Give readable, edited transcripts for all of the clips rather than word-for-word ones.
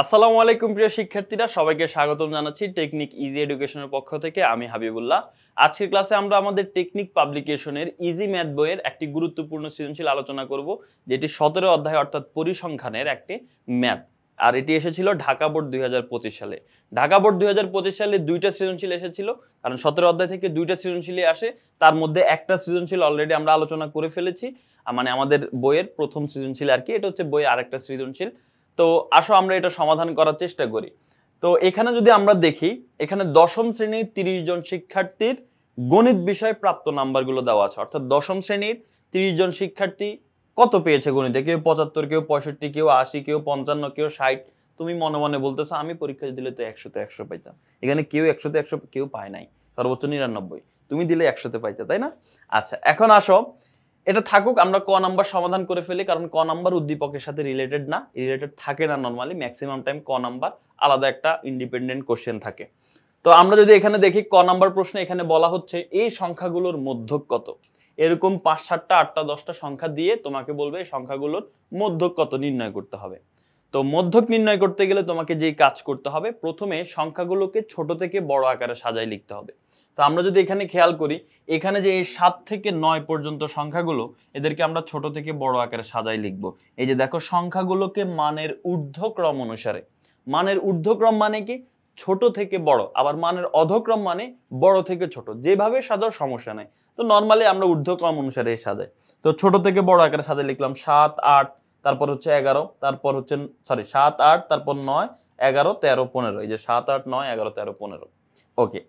আসসালামু আলাইকুম প্রিয় শিক্ষার্থীরা, সবাইকে স্বাগতম জানাচ্ছি টেকনিক ইজি এডুকেশনের পক্ষ থেকে। আমি হাবিবুল্লাহ। আজকের ক্লাসে আমরা আমাদের টেকনিক পাবলিকেশনের ইজি ম্যাথ বইয়ের একটি গুরুত্বপূর্ণ সৃজনশীল আলোচনা করব, যেটি 17 অধ্যায় অর্থাৎ পরিসংখ্যানের একটি ম্যাথ। আর এটি এসেছিল ঢাকা বোর্ড 2025 সালে। ঢাকা বোর্ড 2025 সালে দুইটা সৃজনশীল এসেছিল, কারণ 17 অধ্যায় থেকে দুইটা সৃজনশীলই আসে। তার মধ্যে একটা সৃজনশীল অলরেডি আমরা আলোচনা করে ফেলেছি, মানে আমাদের বইয়ের প্রথম সৃজনশীল আর কি। এটা হচ্ছে বইয়ের আরেকটা সৃজনশীল। তো আসো আমরা এটা সমাধান করার চেষ্টা করি। তো এখানে যদি আমরা দেখি, এখানে দশম শ্রেণীর 30 জন শিক্ষার্থীর গণিত বিষয়ে প্রাপ্ত নাম্বারগুলো দেওয়া আছে। অর্থাৎ দশম শ্রেণীর 30 জন শিক্ষার্থী কত পেয়েছে গণিতে, কেউ 75, কেউ 65, কেউ 80, কেউ 55, কেউ 60। তুমি মনে মনে বলতেছো আমি পরীক্ষা দিলে তো 100-তে 100 পাইতাম। এখানে কেউ 100-তে 100 কেউ পায় নাই, সর্বোচ্চ 99। তুমি দিলে 100-তে পাইতে, তাই না? আচ্ছা, এখন আসো এটা থাকুক, আমরা ক নাম্বার সমাধান করে ফেলি, কারণ ক নাম্বার উদ্দীপকের সাথে রিলেটেড না, রিলেটেড থাকে না নরমালি। ম্যাক্সিমাম টাইম ক নাম্বার আলাদা একটা ইন্ডিপেন্ডেন্ট কোশ্চেন থাকে। তো আমরা যদি এখানে দেখি ক নাম্বার প্রশ্নে এখানে বলা হচ্ছে এই সংখ্যাগুলোর মধ্যক কত। এরকম 5, 7টা, 8টা, 10টা সংখ্যা দিয়ে তোমাকে বলবে এই সংখ্যাগুলোর মধ্যক কত নির্ণয় করতে হবে। তো মধ্যক নির্ণয় করতে গেলে তোমাকে যেই কাজ করতে হবে, প্রথমে সংখ্যাগুলোকে ছোট থেকে বড় আকারে সাজাই লিখতে হবে। তো আমরা যদি এখানে খেয়াল করি, এখানে যে এই 7 থেকে 9 পর্যন্ত সংখ্যাগুলো, এদেরকে আমরা ছোট থেকে বড় আকারে সাজাই লিখব। এই যে দেখো, সংখ্যাগুলোকে মানের ঊর্ধ্বক্রম অনুসারে। মানের ঊর্ধ্বক্রম মানে কি? ছোট থেকে বড়। আবার মানের অধক্রম মানে বড় থেকে ছোট। যেভাবে সাজাও সমস্যা নাই। তো নরমালি আমরা ঊর্ধ্বক্রম অনুসারে সাজাই। তো ছোট থেকে বড় আকারে সাজাই লিখলাম 7, 8, তারপর হচ্ছে 11, তারপর হচ্ছে 7, 8, তারপর 9, 11, 13, 15। এই যে 7, 8, 9, 11, 13, 15। ওকে,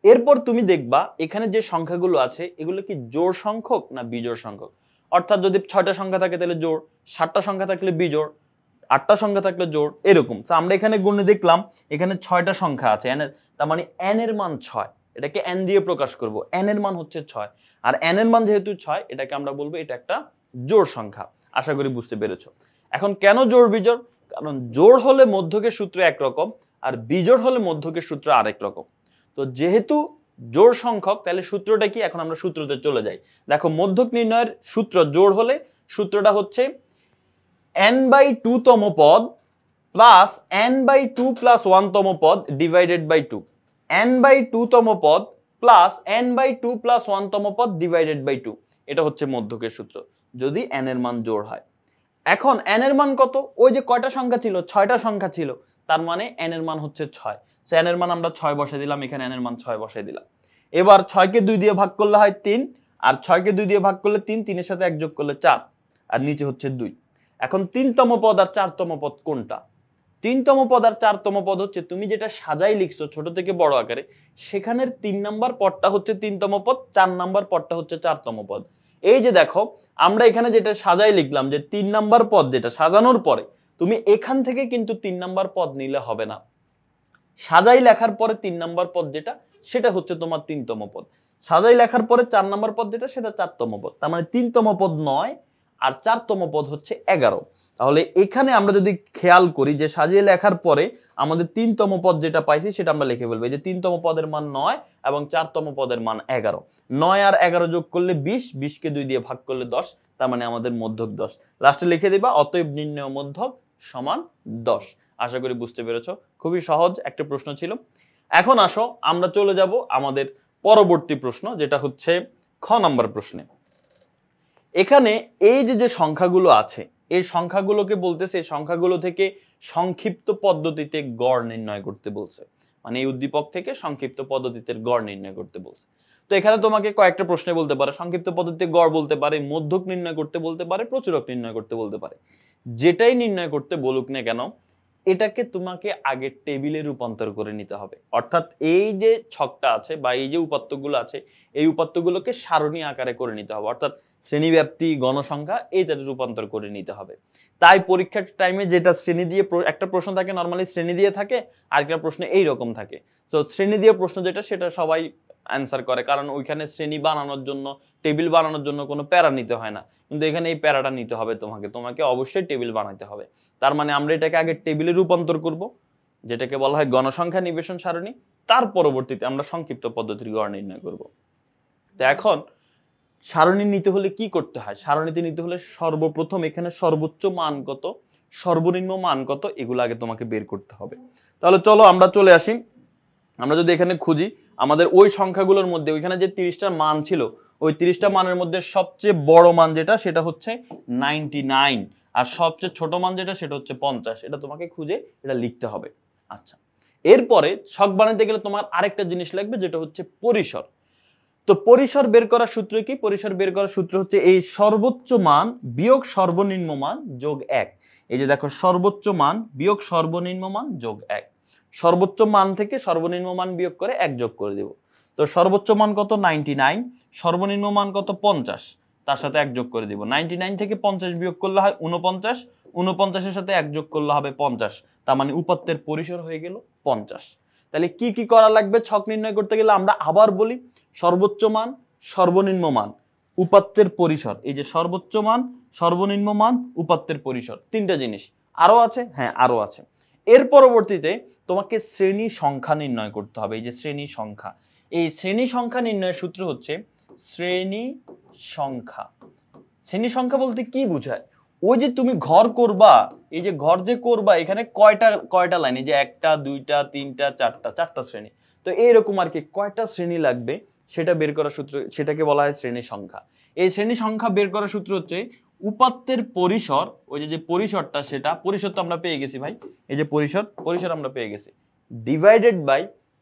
এরপর তুমি দেখবা এখানে যে সংখ্যাগুলো আছে এগুলো কি জোড় সংখ্যক না বিজোড় সংখ্যক। অর্থাৎ যদি 6টা সংখ্যা থাকে তাহলে জোড়, 7টা সংখ্যা থাকলে বিজোড়, 8টা সংখ্যা থাকলে জোড়, এরকম। তো আমরা এখানে গুণে দেখলাম এখানে 6টা সংখ্যা আছে, তার মানে n এর মান 6। এটাকে n দিয়ে প্রকাশ করব, n এর মান হচ্ছে 6। আর n এর মান যেহেতু 6, এটাকে আমরা বলবো এটা একটা জোড় সংখ্যা। আশা করি বুঝতে পেরেছো। এখন কেন জোড় বিজোড়? কারণ জোড় হলে মধ্যকের সূত্র একরকম, আর বিজোড় হলে মধ্যকের সূত্র আরেক রকম। তো যেহেতু জোড় সংখ্যক, তাহলে সূত্রটা কি? এখন আমরা সূত্রতে চলে যাই। দেখো, মধ্যক নির্ণয়ের সূত্র জোড় হলে সূত্রটা হচ্ছে n/2 তম পদ প্লাস n/2 + 1 তম পদ ডিভাইডেড বাই 2। n/2 তম পদ প্লাস n/2 + 1 তম পদ ডিভাইডেড বাই 2। এটা হচ্ছে মধ্যকের সূত্র যদি n এর মান জোড় হয়। এখন n এর মান কত? ওই যে কয়টা সংখ্যা ছিল? 6টা সংখ্যা ছিল। তার মানে n এর মান হচ্ছে 6। সো n এর মান আমরা 6 বসাই দিলাম, এখানে n এর মান 6 বসাই দিলাম। এবার 6 কে 2 দিয়ে ভাগ করলে হয় 3, আর 6 কে 2 দিয়ে ভাগ করলে 3, 3 এর সাথে 1 যোগ করলে 4, আর নিচে হচ্ছে 2। এখন 3তম পদ আর 4তম পদ কোনটা? 3তম পদ আর 4তম পদ হচ্ছে তুমি যেটা সাজাই লিখছো ছোট থেকে বড় আকারে, সেখানের 3 নাম্বার পদটা হচ্ছে 3তম পদ, 4 নাম্বার পদটা হচ্ছে 4তম পদ। এই যে দেখো, আমরা এখানে যেটা সাজাই লিখলাম যে 3 নাম্বার পদ, যেটা সাজানোর পরে তুমি এখান থেকে কিন্তু 3 নাম্বার পদ নিলে হবে না। সাজাই লেখার পরে 3 নাম্বার পদ যেটা, সেটা হচ্ছে তোমার 3তম পদ। সাজাই লেখার পরে 4 নাম্বার পদ যেটা, সেটা 4তম পদ। তার মানে 3তম পদ 9 আর 4তম পদ হচ্ছে 11। তাহলে এখানে আমরা যদি খেয়াল করি যে সাজিয়ে লেখার পরে আমাদের 3তম পদ যেটা পাইছি সেটা আমরা লিখে ফেলবো। এই যে 3তম পদের মান 9 এবং 4তম পদের মান 11। 9 আর 11 যোগ করলে 20, 20 কে 2 দিয়ে ভাগ করলে 10, তার মানে আমাদের মধ্যক 10। লাস্টে লিখে দিবা অতএব নির্ণেয় মধ্যক সমান 10। আশা করি বুঝতে পেরেছো। খুবই সহজ একটা প্রশ্ন ছিল। এখন আসো আমরা চলে যাব আমাদের পরবর্তী প্রশ্ন, যেটা হচ্ছে খ নাম্বার প্রশ্নে। এখানে এই যে সংখ্যাগুলো আছে, এই সংখ্যাগুলোকে বলতেছে এই সংখ্যাগুলো থেকে সংক্ষিপ্ত পদ্ধতিতে গড় নির্ণয় করতে বলছে। মানে এই উদ্দীপক থেকে সংক্ষিপ্ত পদ্ধতিতে গড় নির্ণয় করতে বলছে। তো এখানে তোমাকে কয়েকটা প্রশ্নে বলতে পারে, সংক্ষিপ্ত পদ্ধতিতে গড় বলতে পারে, মধ্যক নির্ণয় করতে বলতে পারে, প্রচুরক নির্ণয় করতে বলতে পারে। যেটাই নির্ণয় করতে বলুক না কেন, এটাকে তোমাকে আগে টেবিলে রূপান্তর করে নিতে হবে। অর্থাৎ এই যে ছকটা আছে বা এই যে উপাত্তগুলো আছে, এই উপাত্তগুলোকে সারণী আকারে করে নিতে হবে। অর্থাৎ শ্রেণীব্যাপ্তি, গণসংখ্যা, এই জাতীয় রূপান্তর করে নিতে হবে। তাই পরীক্ষার টাইমে যেটা শ্রেণী দিয়ে একটা প্রশ্ন থাকে, নরমালি শ্রেণী দিয়ে থাকে, আর একটা প্রশ্ন এইরকম থাকে। তো শ্রেণী দিয়ে প্রশ্ন যেটা, সেটা সবাই অ্যান্সার করে, কারণ ওইখানে শ্রেণী বানানোর জন্য, টেবিল বানানোর জন্য কোনো প্যারা নিতে হয় না। কিন্তু এখানে এই প্যারাটা নিতে হবে, তোমাকে অবশ্যই টেবিল বানাতে হবে। তার মানে আমরা এটাকে আগে টেবিলে রূপান্তর করব, যেটাকে বলা হয় গণসংখ্যা নিবেশন সারণী। তার পরবর্তীতে আমরা সংক্ষিপ্ত পদ্ধতির গড় নির্ণয় করব। তো এখন সারণী নিতে হলে কি করতে হয়? সারণীতে নিতে হলে সর্বপ্রথম এখানে সর্বোচ্চ মান কত সর্বনিম্ন মান কত, এগুলো আগে তোমাকে বের করতে হবে। তাহলে চলো আমরা চলে আসি, আমরা যদি এখানে খুঁজি আমাদের ওই সংখ্যাগুলোর মধ্যে ওইখানে যে 30টা মান ছিল, ওই 30টা মানের মধ্যে সবচেয়ে বড় মান যেটা সেটা হচ্ছে 99, আর সবচেয়ে ছোট মান যেটা সেটা হচ্ছে 50। এটা তোমাকে খুঁজে এটা লিখতে হবে। আচ্ছা, এরপরে ছক বানাতে গেলে তোমার আরেকটা জিনিস লাগবে, যেটা হচ্ছে পরিসর। তো পরিসর বের করার সূত্র কি? পরিসর বের করার সূত্র হচ্ছে এই সর্বোচ্চ মান বিয়োগ সর্বনিম্ন মান যোগ 1। এই যে দেখো, সর্বোচ্চ মান বিয়োগ সর্বনিম্ন মান যোগ 1। সর্বোচ্চ মান থেকে সর্বনিম্ন মান বিয়োগ করে 1 যোগ করে দেব। তো সর্বোচ্চ মান কত? 99, সর্বনিম্ন মান কত? 50, তার সাথে 1 যোগ করে দিব। 99 থেকে 50 বিয়োগ করলে হয় 49, 49-এর সাথে 1 যোগ করলে হবে 50, তার মানে উপাত্তের পরিসর হয়ে গেল 50। তাহলে কি কি করা লাগবে ছক নির্ণয় করতে গেলে? আমরা আবার বলি, সর্বোচ্চ মান, সর্বনিম্ন মান, উপাত্তের পরিসর। এই যে সর্বোচ্চ মান, সর্বনিম্ন মান, উপাত্তের পরিসর, তিনটা জিনিস। আরো আছে? হ্যাঁ, আরো আছে। এর পরবর্তীতে তোমাকে শ্রেণী সংখ্যা নির্ণয় করতে হবে। এই যে শ্রেণী সংখ্যা, এই শ্রেণী সংখ্যা নির্ণয়ের সূত্র হচ্ছে শ্রেণী সংখ্যা। শ্রেণী সংখ্যা বলতে কি বোঝায়? ওই যে তুমি ঘর করবা, এই যে ঘর যে করবা, এখানে কয়টা লাইন? এই যে 1টা 2টা 3টা 4টা, 4টা শ্রেণী। তো এইরকম আর কি কয়টা শ্রেণী লাগবে সেটা বের করার সূত্র, সেটাকে বলা হয় শ্রেণী সংখ্যা। এই শ্রেণী সংখ্যা বের করার সূত্র হচ্ছে উপাত্তের পরিসর, ওই যে পরিসরটা, সেটা পরিসর তো আমরা পেয়ে গেছি ভাই, এই যে পরিসর আমরা পেয়ে গেছি, ডিভাইডেড বাই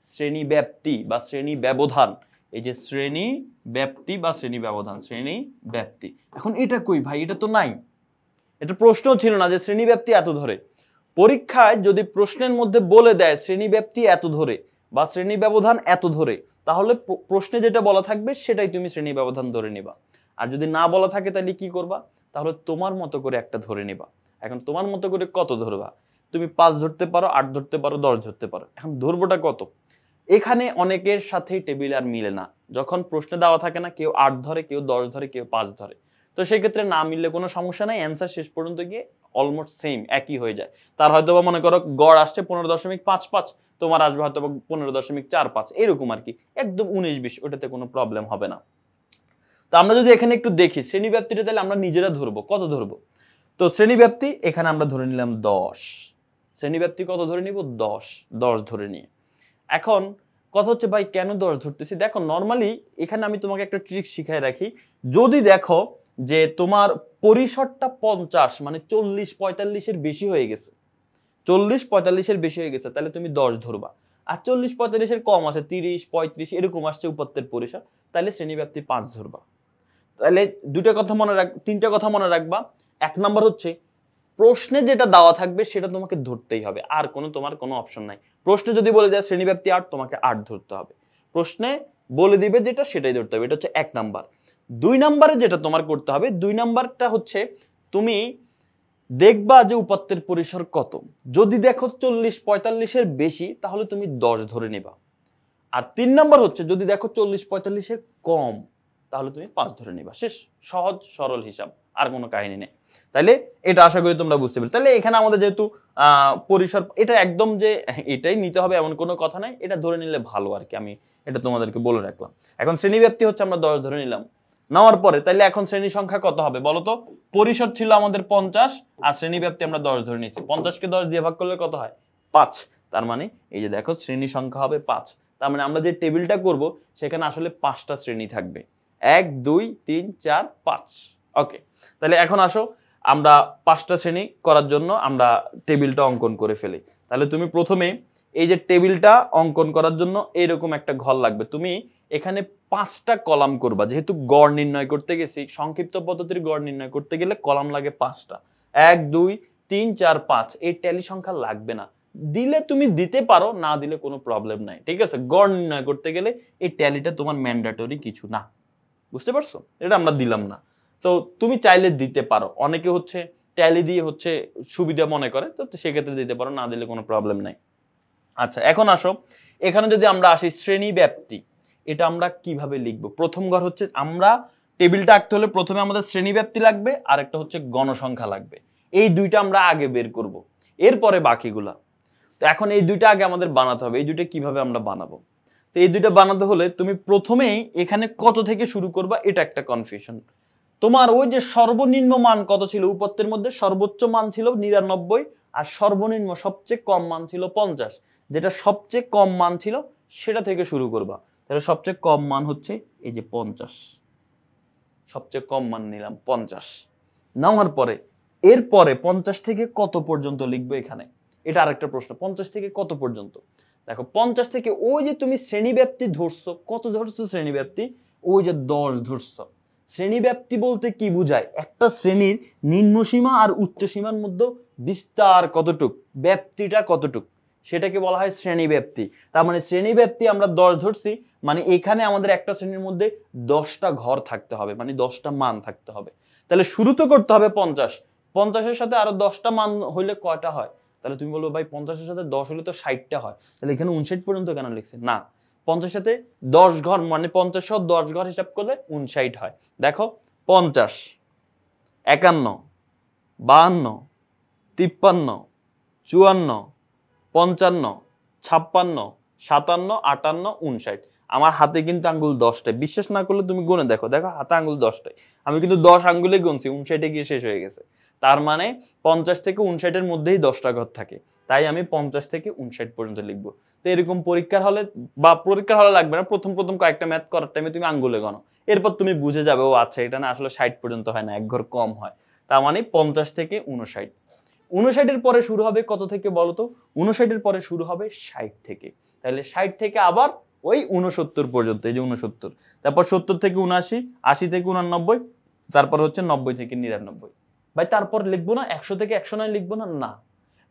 শ্রেণী ব্যাপ্তি বা শ্রেণী ব্যবধান। এই যে শ্রেণী ব্যাপ্তি বা শ্রেণী ব্যবধান, শ্রেণী ব্যাপ্তি। এখন এটা কই ভাই? এটা তো নাই, এটা প্রশ্ন ছিল না যে শ্রেণী ব্যাপ্তি এত ধরে। পরীক্ষায় যদি প্রশ্নের মধ্যে বলে দেয় শ্রেণী ব্যাপ্তি এত ধরে বা শ্রেণী ব্যবধান এত ধরে, তাহলে প্রশ্নে যেটা বলা থাকবে সেটাই তুমি শ্রেণী ব্যবধান ধরে নিবা। আর যদি না বলা থাকে তাহলে কি করবা? তাহলে তোমার মতো করে একটা ধরে নিবা। এখন তোমার মতো করে কত ধরবা? তুমি 5 ধরতে পারো, 8 ধরতে পারো, 10 ধরতে পারো। এখন ধরবোটা কত? এখানে অনেকের সাথেই টেবিল আর মিলে না। যখন প্রশ্নে দেওয়া থাকে না, কেউ 8 ধরে, কেউ 10 ধরে, কেউ 5 ধরে। তো সেই ক্ষেত্রে না মিললে কোনো সমস্যা নাই, অ্যান্সার শেষ পর্যন্ত গিয়ে অলমোস্ট সেম, একই হয়ে যায়। তার হয়তো বা মনে করো গড় আসছে 15.55, তোমার আসবে হয়তো 15.45, এরকম আর কি, একদম 19-20, ওটাতে কোনো প্রবলেম হবে না। তো আমরা যদি এখানে একটু দেখি শ্রেণীব্যাপ্তিটা, তাহলে আমরা নিজেরা ধরবো। কত ধরবো? তো শ্রেণীব্যাপ্তি এখানে আমরা ধরে নিলাম 10। শ্রেণীব্যাপ্তি কত ধরে নিব? 10 ধরে নিয়ে এখন কথা হচ্ছে ভাই কেন 10 ধরতেছি? দেখো, নর্মালি এখানে আমি তোমাকে একটা ট্রিক শিখাই রাখি। যদি দেখো যে তোমার পরিসরটা 50, মানে 40-45-এর বেশি হয়ে গেছে, 40-45-এর বেশি হয়ে গেছে, তাহলে তুমি 10 ধরবা। আর 40-45-এর কম আছে, 30-35 এরকম আসছে উপাত্তের পরিসর, তাহলে শ্রেণীব্যাপ্তি 5 ধরবা। তাহলে তিনটা কথা মনে রাখবা। 1 নাম্বার হচ্ছে প্রশ্নে যেটা দেওয়া থাকবে সেটা তোমাকে ধরতেই হবে, আর তোমার কোনো অপশন নাই। প্রশ্নে যদি বলে যায় শ্রেণীব্যাপ্তি 8, তোমাকে 8 ধরতে হবে। প্রশ্নে বলে দিবে যেটা সেটাই ধরতে হবে। এটা হচ্ছে 1 নাম্বার। 2 নাম্বারে যেটা তোমার করতে হবে, 2 নাম্বারটা হচ্ছে তুমি দেখবা যে উপাত্তের পরিসর কত। যদি দেখো 40-45-এর বেশি, তাহলে তুমি 10 ধরে নিবা। আর 3 নাম্বার হচ্ছে যদি দেখো 40-45-এর কম, তাহলে তুমি 5 ধরে নিবা। শেষ, সহজ সরল হিসাব, আর কোনো কাহিনী নেই। তাহলে এটা আশা করি তোমরা বুঝতে পেরেছো। তাহলে এখানে আমাদের যেহেতু পরিসর, এটা একদম যে এটাই নিতে হবে এমন কোনো কথা নাই, এটা ধরে নিলে ভালো আর কি, আমি এটা তোমাদেরকে বলে রাখলাম। এখন শ্রেণীব্যাপ্তি হচ্ছে আমরা 10 ধরে নিলাম। নেওয়ার পরে তাহলে এখন শ্রেণী সংখ্যা কত হবে বলো তো? পরিসর ছিল আমাদের 50, আর শ্রেণীব্যাপ্তি আমরা 10 ধরে নিয়েছি। 50-কে 10 দিয়ে ভাগ করলে কত হয়? 5। তার মানে এই যে দেখো শ্রেণী সংখ্যা হবে 5। তার মানে আমরা যে টেবিলটা করব সেখানে আসলে 5টা শ্রেণী থাকবে, 1 2 3 4 5। ওকে, তাহলে এখন আসো আমরা 5টা শ্রেণী করার জন্য আমরা টেবিলটা অঙ্কন করে ফেলি। তাহলে তুমি প্রথমে এই যে টেবিলটা অঙ্কন করার জন্য এইরকম একটা ঘর লাগবে। তুমি এখানে 5টা কলাম করবা, যেহেতু গড় নির্ণয় করতে গেছি, সংক্ষিপ্ত পদ্ধতির গড় নির্ণয় করতে গেলে কলাম লাগে 5টা। 1 2 3 4 5, এই ট্যালি সংখ্যা লাগবে না। দিলে তুমি দিতে পারো, না দিলে কোনো প্রবলেম নাই, ঠিক আছে? গড় নির্ণয় করতে গেলে এই ট্যালিটা তোমার ম্যান্ডেটরি কিছু না, বুঝতে পারছো? এটা আমরা দিলাম না। তো তুমি চাইলে দিতে পারো, অনেকে হচ্ছে ট্যালি দিয়ে হচ্ছে সুবিধা মনে করে, তো সেক্ষেত্রে দিতে পারো, না দিলে কোনো প্রবলেম নাই। আচ্ছা, এখন আসো এখানে যদি আমরা আসি শ্রেণী ব্যাপ্তি, এটা আমরা কিভাবে লিখবো? প্রথম ঘর হচ্ছে আমরা টেবিলটা আঁকতে হলে প্রথমে আমাদের শ্রেণী ব্যাপ্তি লাগবে, আর একটা হচ্ছে গণসংখ্যা লাগবে। এই দুইটা আমরা আগে বের করব, এরপরে বাকিগুলা। তো এখন এই দুইটা আগে আমাদের বানাতে হবে। এই দুইটা কিভাবে আমরা বানাবো? তো এই দুইটা বানাতে হলে তুমি প্রথমেই এখানে কত থেকে শুরু করবা, এটা একটা কনফিউশন। তোমার ওই যে সর্বনিম্ন মান কত ছিল উপাত্তের মধ্যে, সর্বোচ্চ মান ছিল 99 আর সর্বনিম্ন সবচেয়ে কম মান ছিল 50। যেটা সবচেয়ে কম মান ছিল সেটা থেকে শুরু করবা। তাহলে সবচেয়ে কম মান হচ্ছে এই যে 50, সবচেয়ে কম মান নিলাম 50। নেওয়ার পরে এরপরে 50 থেকে কত পর্যন্ত লিখবো এখানে, এটা আরেকটা প্রশ্ন। 50 থেকে কত পর্যন্ত? দেখো 50 থেকে ওই যে তুমি শ্রেণীব্যাপ্তি ধরছো, কত ধরছো শ্রেণীব্যাপ্তি? ওই যে 10 ধরছো। শ্রেণীব্যাপ্তি বলতে কি বোঝায়? একটা শ্রেণীর নিম্ন সীমা আর উচ্চ সীমার মধ্যে বিস্তার কতটুক, ব্যাপ্তিটা কতটুক, সেটাকে বলা হয় শ্রেণীব্যাপ্তি। তার মানে শ্রেণীব্যাপ্তি আমরা 10 ধরছি, মানে এখানে আমাদের একটা শ্রেণীর মধ্যে 10টা ঘর থাকতে হবে, মানে 10টা মান থাকতে হবে। তাহলে শুরু তো করতে হবে 50, 50-এর সাথে আরো 10টা মান হইলে কয়টা হয়? তাহলে তুমি বলবো ভাই 50-এর সাথে 10 হলে তো 60টা হয়, তাহলে এখানে 59 পর্যন্ত কেন লিখছে? না, 50-এর সাথে 10 ঘর মানে 50 সহ 10 ঘর হিসাব করলে 59 হয়। দেখো 50, 51, 52, 53, 54, 55, 56, 57, 58, 59। আমার হাতে কিন্তু আঙ্গুল 10টায়, বিশ্বাস না করলে তুমি গুনে দেখো, দেখো হাতে আঙ্গুল 10টায়, আমি কিন্তু 10 আঙ্গুলে গুনছি, 59-এ গিয়ে শেষ হয়ে গেছে। তার মানে 50 থেকে 59-এর মধ্যেই 10টা ঘর থাকে, তাই আমি 50 থেকে 59 পর্যন্ত লিখবো। তো এরকম পরীক্ষার হলে বা পরীক্ষার হলে লাগবে না, প্রথম প্রথম কয়েকটা ম্যাথ করার টাইমে তুমি আঙ্গুলে গণো, এরপর তুমি বুঝে যাবে ও আচ্ছা এটা না আসলে 60 পর্যন্ত হয় না, এক ঘর কম হয়। তার মানে 50 থেকে 59। 59-এর পরে শুরু হবে কত থেকে বলো তো? 59-এর পরে শুরু হবে 60 থেকে। তাহলে 60 থেকে আবার ওই 69 পর্যন্ত, এই যে 69, তারপর 70 থেকে 79, 80 থেকে 89, তারপর হচ্ছে 90 থেকে 99। ভাই তারপর লিখবো না 100 থেকে 109 লিখবো না? না,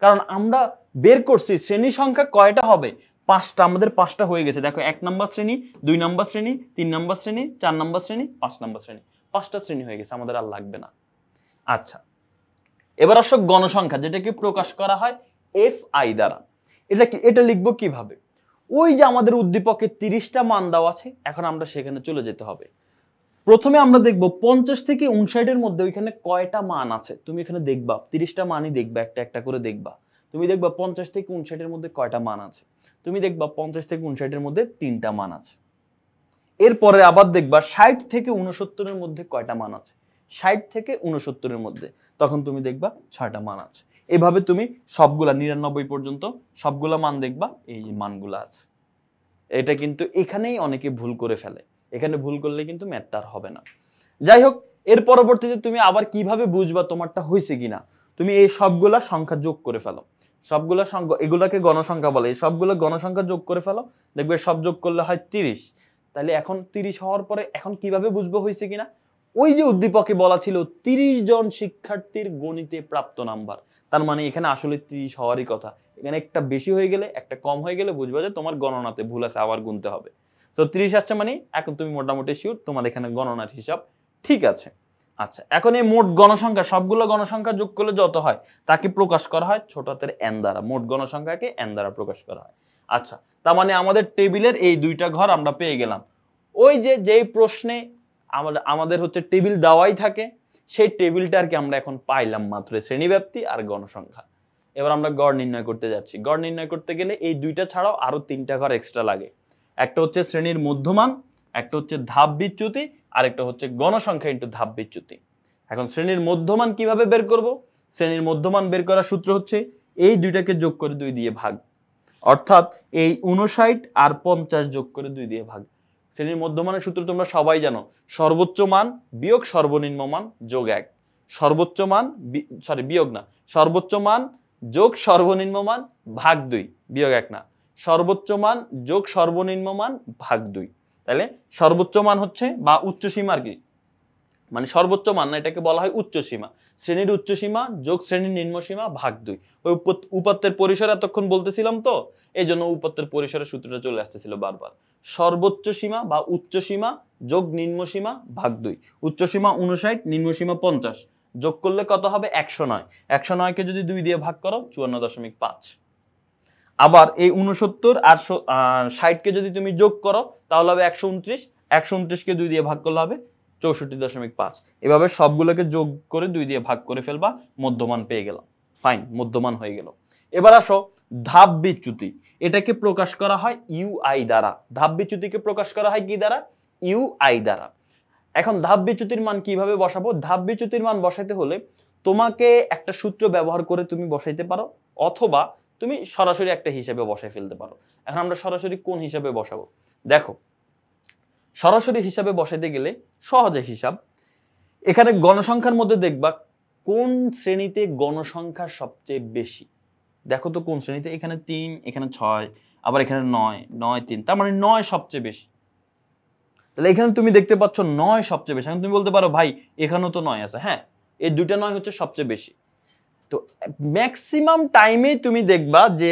কারণ আমরা বের করছি শ্রেণী সংখ্যা কয়টা হবে, 5টা। আমাদের 5টা হয়ে গেছে। দেখো 1 নম্বর শ্রেণী, 2 নম্বর শ্রেণী, 3 নম্বর শ্রেণী, 4 নম্বর শ্রেণী, 5 নম্বর শ্রেণী, 5টা শ্রেণী হয়ে গেছে, আমাদের আর লাগবে না। আচ্ছা, এবার আসো গণসংখ্যা, যেটাকে প্রকাশ করা হয় এফ আই দ্বারা। এটা কি, এটা লিখবো কিভাবে? ওই যে আমাদের উদ্দীপকে 30টা মান দেওয়া আছে, এখন আমরা সেখানে চলে যেতে হবে। প্রথমে আমরা দেখব 50 থেকে 59-এর মধ্যে ওইখানে কয়টা মান আছে। তুমি এখানে দেখবা 30টা মানই দেখবা, একটা একটা করে দেখবা। তুমি দেখবা 50 থেকে 59-এর মধ্যে কয়টা মান আছে। তুমি দেখবা 50 থেকে 59-এর মধ্যে 3টা মান আছে। এরপরে আবার দেখবা 60 থেকে 69-এর মধ্যে কয়টা মান আছে। 60 থেকে 69-এর মধ্যে তখন তুমি দেখবা 6টা মান আছে। এভাবে তুমি সবগুলা 99 পর্যন্ত সবগুলা মান দেখবা, এই মানগুলো আছে। এটা কিন্তু এখানেই অনেকে ভুল করে ফেলে, এখানে ভুল করলে কিন্তু ম্যাথটা আর হবে না। যাই হোক, এর পরবর্তীতে তুমি আবার কিভাবে বুঝবা তোমারটা হয়েছে কিনা? তুমি এই সবগুলা সংখ্যা যোগ করে ফেলো, সবগুলা সংখ্যা, এগুলাকে গণসংখ্যা বলে, এই সবগুলো গণসংখ্যা যোগ করে ফেলো, দেখবে সব যোগ করলে হয় 30। তাহলে এখন 30 হওয়ার পরে এখন কিভাবে বুঝবো হয়েছে কিনা? ওই যে উদ্দীপকে বলা ছিল 30 জন শিক্ষার্থীর গণিতে প্রাপ্ত নাম্বার, তার মানে এখানে আসলে 30 হওয়ারই কথা। এখানে একটা বেশি হয়ে গেলে একটা কম হয়ে গেলে বুঝবা যে তোমার গণনাতে ভুল আছে, আবার গুনতে হবে। তো 30 আসছে মানে এখন তুমি মোটামুটি শিওর তোমার এখানে গণনার হিসাব ঠিক আছে। আচ্ছা, এখন এই মোট গণসংখ্যা, সবগুলো গণসংখ্যা যোগ করলে যত হয় তাকে প্রকাশ করা হয় ছোট হাতের এন দ্বারা। মোট গণসংখ্যাকে এন দ্বারা প্রকাশ করা হয়। আচ্ছা, তার মানে আমাদের টেবিলের এই দুইটা ঘর আমরা পেয়ে গেলাম। ওই যে যেই প্রশ্নে আমাদের হচ্ছে টেবিল দেওয়াই থাকে, সেই টেবিলটা আর কি আমরা এখন পাইলাম মাত্র, শ্রেণীব্যাপ্তি আর গণসংখ্যা। এবার আমরা গড় নির্ণয় করতে যাচ্ছি। গড় নির্ণয় করতে গেলে এই দুইটা ছাড়াও আরো 3টা ঘর এক্সট্রা লাগে। একটা হচ্ছে শ্রেণীর মধ্যমান, একটা হচ্ছে ধাপ বিচ্যুতি, আর একটা হচ্ছে গণসংখ্যা ইনটু ধাপ বিচ্যুতি। এখন শ্রেণীর মধ্যমান কিভাবে বের করব? শ্রেণীর মধ্যমান বের করার সূত্র হচ্ছে এই দুইটাকে যোগ করে 2 দিয়ে ভাগ, অর্থাৎ এই 59 আর 50 যোগ করে 2 দিয়ে ভাগ। শ্রেণীর মধ্যমানের সূত্র তোমরা সবাই জানো, সর্বোচ্চ মান বিয়োগ সর্বনিম্ন মান যোগ 1। সর্বোচ্চ মান বিয়োগ না, সর্বোচ্চ মান যোগ সর্বনিম্ন মান ভাগ 2, বিয়োগ 1 না, সর্বোচ্চ মান যোগ সর্বনিম্ন মান ভাগ 2। তাহলে সর্বোচ্চ মান হচ্ছে বা উচ্চ সীমা আর কি, মানে সর্বোচ্চ মান না, এটাকে বলা হয় উচ্চ সীমা। শ্রেণীর উচ্চ সীমা যোগ শ্রেণীর নিম্ন সীমা ভাগ 2। ওই উপাত্তের পরিসর এতক্ষণ বলতেছিলাম তো, এই জন্য উপাত্তের পরিসরের সূত্রটা চলে আসতেছিল বারবার। সর্বোচ্চ সীমা বা উচ্চ সীমা যোগ নিম্ন সীমা ভাগ 2। উচ্চ সীমা 59, নিম্ন সীমা 50, যোগ করলে কত হবে? 109। 109-কে যদি 2 দিয়ে ভাগ করো 54.5। আবার এই 69 আর 60-কে যদি তুমি যোগ করো তাহলে হবে 129। 129-কে 2 দিয়ে ভাগ করলে হবে 64.5। এভাবে সবগুলোকে যোগ করে 2 দিয়ে ভাগ করে ফেলবা, মধ্যমান পেয়ে গেলাম। ফাইন, মধ্যমান হয়ে গেল। এবার আসো ধাপ বিচ্যুতি। এটাকে প্রকাশ করা হয় ইউ আই দ্বারা। ধাপ বিচ্যুতিকে প্রকাশ করা হয় কি দ্বারা? ইউ আই দ্বারা। এখন ধাপ বিচ্যুতির মান কিভাবে বসাবো? ধাপ বিচ্যুতির মান বসাইতে হলে তোমাকে একটা সূত্র ব্যবহার করে তুমি বসাইতে পারো, অথবা তুমি সরাসরি একটা হিসাবে বসাই ফেলতে পারো। এখন আমরা সরাসরি কোন হিসাবে বসাবো? দেখো, সরাসরি হিসাবে বসাইতে গেলে সহজে হিসাব, এখানে গণসংখ্যার মধ্যে দেখবা কোন শ্রেণীতে গণসংখ্যা সবচেয়ে বেশি। দেখো তো কোন শ্রেণীতে, এখানে 3, এখানে 6, আবার এখানে 9, 9 3, তার মানে 9 সবচেয়ে বেশি। তাহলে এখানে তুমি দেখতে পাচ্ছ 9 সবচেয়ে বেশি। এখন তুমি বলতে পারো ভাই এখানেও তো 9 আছে। হ্যাঁ, এই দুইটা 9 হচ্ছে সবচেয়ে বেশি। তো ম্যাক্সিমাম টাইমে তুমি দেখবা যে